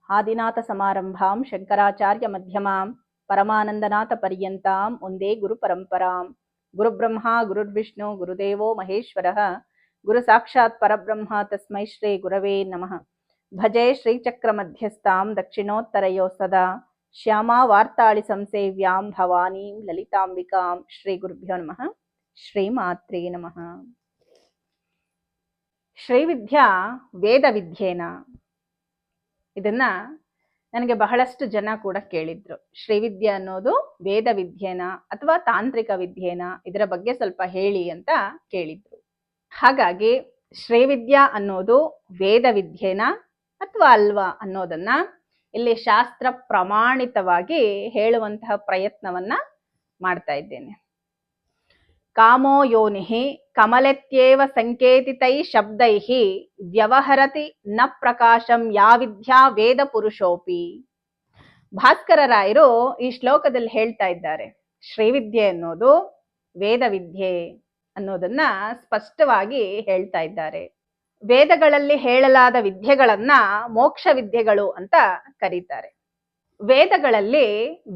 ಆದಿನಾಥ ಸಮಾರಂಭಾಂ ಶಂಕರಾಚಾರ್ಯ ಮಧ್ಯಮಾಂ ಪರಮಾನಂದನಾಥ ಪರ್ಯಂತಾಂ ಒಂದೇ ಗುರು ಪರಂಪರಾಂ. ಗುರುಬ್ರಹ್ಮ ಗುರುರ್ವಿಷ್ಣು ಗುರುದೇವೋ ಮಹೇಶ್ವರಃ ಗುರು ಸಾಕ್ಷಾತ್ ಪರಬ್ರಹ್ಮ ತಸ್ಮೈ ಶ್ರೀ ಗುರವೇ ನಮಃ. ಭಜೆ ಶ್ರೀಚಕ್ರ ಮಧ್ಯಸ್ಥಾಂ ದಕ್ಷಿಣೋತ್ತರಯೋ ಸದಾ ಶ್ಯಾಮಾ ವಾರ್ತಾಳಿ ಸಂಸೇವ್ಯಾಂ ಭವಾನೀಂ ಲಲಿತಾಂಬಿಕಾಂ. ಶ್ರೀ ಗುರುಭ್ಯೋ ನಮಃ. ಶ್ರೀಮಾತ್ರೇ ನಮಃ. ಶ್ರೀವಿದ್ಯಾ ವೇದ ವಿದ್ಯೇನ, ಇದನ್ನ ನನಗೆ ಬಹಳಷ್ಟು ಜನ ಕೂಡ ಕೇಳಿದ್ರು. ಶ್ರೀವಿದ್ಯೆ ಅನ್ನೋದು ವೇದ ವಿದ್ಯೆನ ಅಥವಾ ತಾಂತ್ರಿಕ ವಿದ್ಯೆನ, ಇದರ ಬಗ್ಗೆ ಸ್ವಲ್ಪ ಹೇಳಿ ಅಂತ ಕೇಳಿದ್ರು. ಹಾಗಾಗಿ ಶ್ರೀವಿದ್ಯಾ ಅನ್ನೋದು ವೇದ ವಿದ್ಯೆನ ಅಥವಾ ಅಲ್ವಾ ಅನ್ನೋದನ್ನ ಇಲ್ಲಿ ಶಾಸ್ತ್ರ ಪ್ರಮಾಣಿತವಾಗಿ ಹೇಳುವಂತಹ ಪ್ರಯತ್ನವನ್ನ ಮಾಡ್ತಾ ಇದ್ದೇನೆ. ಕಾಮೋ ಯೋನಿಹಿ ಕಮಲತ್ಯೇವ ಸಂಕೇತಿತೈ ಶಬ್ದೈಹಿ ವ್ಯವಹರತಿ ನ ಪ್ರಕಾಶಂ ಯಾ ವಿದ್ಯಾ ವೇದ ಪುರುಷೋಪಿ. ಭಾಸ್ಕರ ರಾಯರು ಈ ಶ್ಲೋಕದಲ್ಲಿ ಹೇಳ್ತಾ ಇದ್ದಾರೆ, ಶ್ರೀವಿದ್ಯೆ ಅನ್ನೋದು ವೇದ ವಿದ್ಯೆ ಅನ್ನೋದನ್ನ ಸ್ಪಷ್ಟವಾಗಿ ಹೇಳ್ತಾ ಇದ್ದಾರೆ. ವೇದಗಳಲ್ಲಿ ಹೇಳಲಾದ ವಿದ್ಯೆಗಳನ್ನ ಮೋಕ್ಷ ವಿದ್ಯೆಗಳು ಅಂತ ಕರೀತಾರೆ. ವೇದಗಳಲ್ಲಿ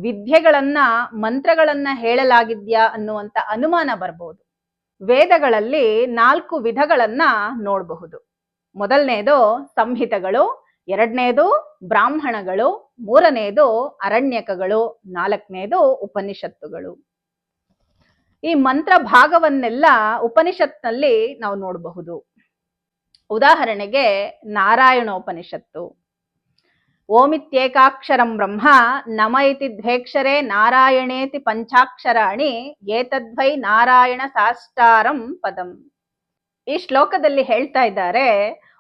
ವಿದ್ಯೆಗಳನ್ನ ಮಂತ್ರಗಳನ್ನ ಹೇಳಲಾಗಿದ್ಯಾ ಅನ್ನುವಂತ ಅನುಮಾನ ಬರ್ಬೋದು. ವೇದಗಳಲ್ಲಿ 4 ವಿಧಗಳನ್ನ ನೋಡಬಹುದು. ಮೊದಲನೇದು ಸಂಹಿತಗಳು, ಎರಡನೇದು ಬ್ರಾಹ್ಮಣಗಳು, ಮೂರನೇದು ಅರಣ್ಯಕಗಳು, 4ನೇದು ಉಪನಿಷತ್ತುಗಳು. ಈ ಮಂತ್ರ ಭಾಗವನ್ನೆಲ್ಲ ಉಪನಿಷತ್ನಲ್ಲಿ ನಾವು ನೋಡಬಹುದು. ಉದಾಹರಣೆಗೆ ನಾರಾಯಣೋಪನಿಷತ್ತು, ಓಮಿತ್ಯೇಕಾಕ್ಷರಂ ಬ್ರಹ್ಮ ನಮ ಇತಿ ದ್ವೇಕ್ಷರೇ ನಾರಾಯಣೇತಿ ಪಂಚಾಕ್ಷರಾಣಿ ಏತದ್ವೈ ನಾರಾಯಣ ಸಾಷ್ಟಾರಂ ಪದಂ. ಈ ಶ್ಲೋಕದಲ್ಲಿ ಹೇಳ್ತಾ ಇದ್ದಾರೆ,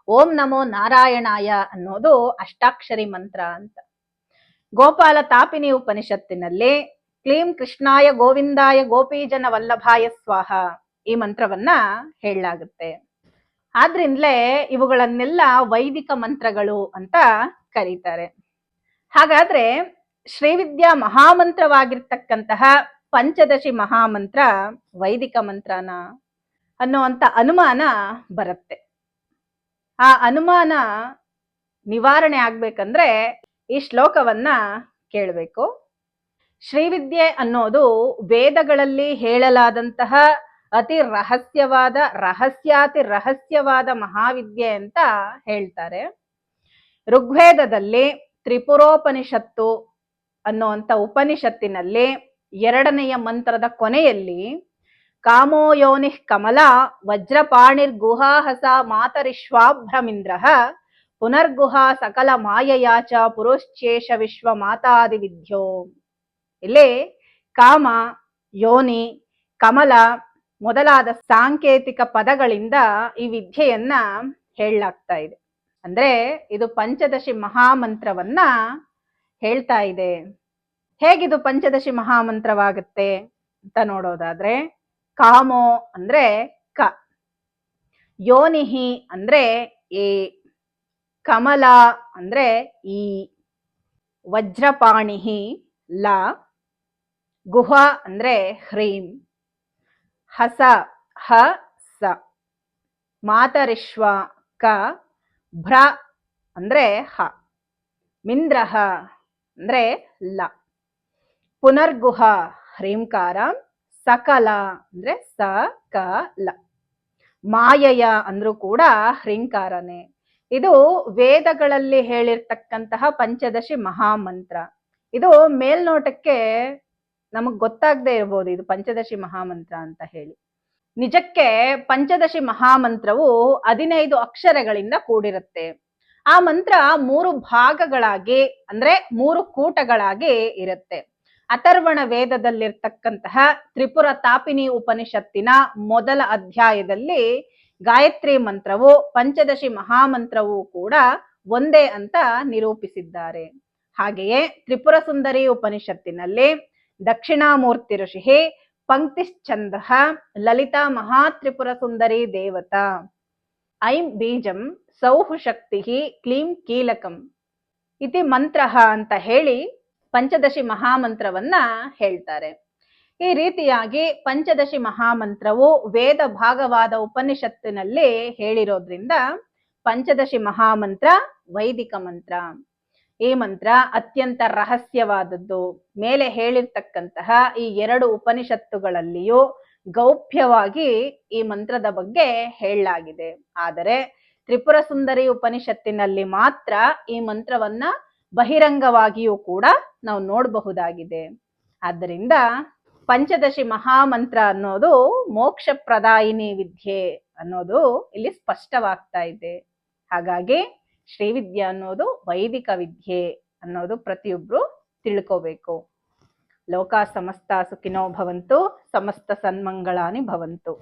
ಓಂ ನಮೋ ನಾರಾಯಣಾಯ ಅನ್ನೋದು ಅಷ್ಟಾಕ್ಷರಿ ಮಂತ್ರ ಅಂತ. ಗೋಪಾಲ ತಾಪಿನಿ ಉಪನಿಷತ್ತಿನಲ್ಲಿ ಕ್ಲೀಂ ಕೃಷ್ಣಾಯ ಗೋವಿಂದಾಯ ಗೋಪೀಜನ ವಲ್ಲಭಾಯ ಸ್ವಾಹ ಈ ಮಂತ್ರವನ್ನ ಹೇಳಲಾಗುತ್ತೆ. ಆದ್ರಿಂದಲೇ ಇವುಗಳನ್ನೆಲ್ಲ ವೈದಿಕ ಮಂತ್ರಗಳು ಅಂತ ಕರೀತಾರೆ. ಹಾಗಾದ್ರೆ ಶ್ರೀವಿದ್ಯಾ ಮಹಾಮಂತ್ರವಾಗಿರ್ತಕ್ಕಂತಹ ಪಂಚದಶಿ ಮಹಾಮಂತ್ರ ವೈದಿಕ ಮಂತ್ರನ ಅನ್ನುವಂಥ ಅನುಮಾನ ಬರುತ್ತೆ. ಆ ಅನುಮಾನ ನಿವಾರಣೆ ಆಗ್ಬೇಕಂದ್ರೆ ಈ ಶ್ಲೋಕವನ್ನ ಕೇಳಬೇಕು. ಶ್ರೀವಿದ್ಯೆ ಅನ್ನೋದು ವೇದಗಳಲ್ಲಿ ಹೇಳಲಾದಂತಹ ಅತಿ ರಹಸ್ಯಾತಿ ರಹಸ್ಯವಾದ ಮಹಾವಿದ್ಯೆ ಅಂತ ಹೇಳ್ತಾರೆ. ಋಗ್ವೇದದಲ್ಲಿ ತ್ರಿಪುರೋಪನಿಷತ್ತು ಅನ್ನುವಂಥ ಉಪನಿಷತ್ತಿನಲ್ಲಿ 2ನೆಯ ಮಂತ್ರದ ಕೊನೆಯಲ್ಲಿ ಕಾಮೋ ಯೋನಿಃ ಕಮಲ ವಜ್ರಪಾಣಿರ್ಗುಹಾಹಸ ಮಾತರಿಶ್ವಾಭ್ರಮಿಂದ್ರ ಪುನರ್ಗುಹಾ ಸಕಲ ಮಾಯಯಾಚ ಪುರುಶ್ಚೇಷ ವಿಶ್ವ ಮಾತಾದಿ ವಿದ್ಯೋ. ಇಲ್ಲಿ ಕಾಮ, ಯೋನಿ, ಕಮಲ ಮೊದಲಾದ ಸಾಂಕೇತಿಕ ಪದಗಳಿಂದ ಈ ವಿದ್ಯೆಯನ್ನ ಹೇಳಲಾಗ್ತಾ ಇದೆ. ಅಂದ್ರೆ ಇದು ಪಂಚದಶಿ ಮಹಾಮಂತ್ರವನ್ನ ಹೇಳ್ತಾ ಇದೆ. ಹೇಗಿದು ಪಂಚದಶಿ ಮಹಾಮಂತ್ರವಾಗುತ್ತೆ ಅಂತ ನೋಡೋದಾದ್ರೆ, ಕಾಮೋ ಅಂದ್ರೆ ಕ, ಯೋನಿಹಿ ಅಂದ್ರೆ ಎ, ಕಮಲ ಅಂದ್ರೆ ಈ, ವಜ್ರಪಾಣಿಹಿ ಲ, ಗುಹ ಅಂದ್ರೆ ಹ್ರೀಂ, ಹಸ ಹ ಸ, ಮಾತರಿಶ್ವ ಕ, ಭ್ರ ಅಂದ್ರೆ ಹ, ಮಿಂದ್ರಹ ಅಂದ್ರೆ ಲ, ಪುನರ್ಗುಹ ಹ್ರೀಂಕಾರ, ಸಕಲ ಅಂದ್ರೆ ಸ ಕ ಲ, ಮಾಯಯ ಅಂದ್ರೂ ಕೂಡ ಹ್ರೀಂಕಾರನೇ. ಇದು ವೇದಗಳಲ್ಲಿ ಹೇಳಿರ್ತಕ್ಕಂತಹ ಪಂಚದಶಿ ಮಹಾಮಂತ್ರ. ಇದು ಮೇಲ್ನೋಟಕ್ಕೆ ನಮಗ್ ಗೊತ್ತಾಗದೆ ಇರ್ಬೋದು ಇದು ಪಂಚದಶಿ ಮಹಾಮಂತ್ರ ಅಂತ ಹೇಳಿ. ನಿಜಕ್ಕೆ ಪಂಚದಶಿ ಮಹಾಮಂತ್ರವು 15 ಅಕ್ಷರಗಳಿಂದ ಕೂಡಿರುತ್ತೆ. ಆ ಮಂತ್ರ 3 ಭಾಗಗಳಾಗಿ ಅಂದ್ರೆ 3 ಕೂಟಗಳಾಗಿ ಇರುತ್ತೆ. ಅಥರ್ವಣ ವೇದದಲ್ಲಿರ್ತಕ್ಕಂತಹ ತ್ರಿಪುರ ತಾಪಿನಿ ಉಪನಿಷತ್ತಿನ ಮೊದಲ ಅಧ್ಯಾಯದಲ್ಲಿ ಗಾಯತ್ರಿ ಮಂತ್ರವು ಪಂಚದಶಿ ಮಹಾಮಂತ್ರವು ಕೂಡ ಒಂದೇ ಅಂತ ನಿರೂಪಿಸಿದ್ದಾರೆ. ಹಾಗೆಯೇ ತ್ರಿಪುರ ಸುಂದರಿ ಉಪನಿಷತ್ತಿನಲ್ಲಿ ದಕ್ಷಿಣಾಮೂರ್ತಿ ಋಷಿ ಪಂಕ್ತಿಶ್ಚಂದ ಲಲಿತಾ ಮಹಾತ್ರಿಪುರ ಸುಂದರಿ ದೇವತಾ ಐಂ ಬೀಜಂ ಸೌಹು ಶಕ್ತಿ ಕ್ಲೀಂ ಕೀಲಕಂ ಇತಿ ಮಂತ್ರ ಅಂತ ಹೇಳಿ ಪಂಚದಶಿ ಮಹಾಮಂತ್ರವನ್ನ ಹೇಳ್ತಾರೆ. ಈ ರೀತಿಯಾಗಿ ಪಂಚದಶಿ ಮಹಾಮಂತ್ರವು ವೇದ ಭಾಗವಾದ ಉಪನಿಷತ್ತಿನಲ್ಲಿ ಹೇಳಿರೋದ್ರಿಂದ ಪಂಚದಶಿ ಮಹಾಮಂತ್ರ ವೈದಿಕ ಮಂತ್ರ. ಈ ಮಂತ್ರ ಅತ್ಯಂತ ರಹಸ್ಯವಾದದ್ದು. ಮೇಲೆ ಹೇಳಿರ್ತಕ್ಕಂತಹ ಈ 2 ಉಪನಿಷತ್ತುಗಳಲ್ಲಿಯೂ ಗೌಪ್ಯವಾಗಿ ಈ ಮಂತ್ರದ ಬಗ್ಗೆ ಹೇಳಲಾಗಿದೆ. ಆದರೆ ತ್ರಿಪುರ ಸುಂದರಿ ಉಪನಿಷತ್ತಿನಲ್ಲಿ ಮಾತ್ರ ಈ ಮಂತ್ರವನ್ನ ಬಹಿರಂಗವಾಗಿಯೂ ಕೂಡ ನಾವು ನೋಡಬಹುದಾಗಿದೆ. ಆದ್ದರಿಂದ ಪಂಚದಶಿ ಮಹಾಮಂತ್ರ ಅನ್ನೋದು ಮೋಕ್ಷ ಪ್ರದಾಯಿನಿ ವಿದ್ಯೆ ಅನ್ನೋದು ಇಲ್ಲಿ ಸ್ಪಷ್ಟವಾಗ್ತಾ ಇದೆ. ಹಾಗಾಗಿ ಶ್ರೀವಿದ್ಯೆ ಅನ್ನೋದು ವೈದಿಕ ವಿದ್ಯೆ ಅನ್ನೋದು ಪ್ರತಿಯೊಬ್ರು ತಿಳ್ಕೋಬೇಕು. ಲೋಕ ಸಮಸ್ತ ಸುಖಿನೋ ಭವಂತು, ಸಮಸ್ತ ಸನ್ಮಂಗಳಾನಿ ಭವಂತು.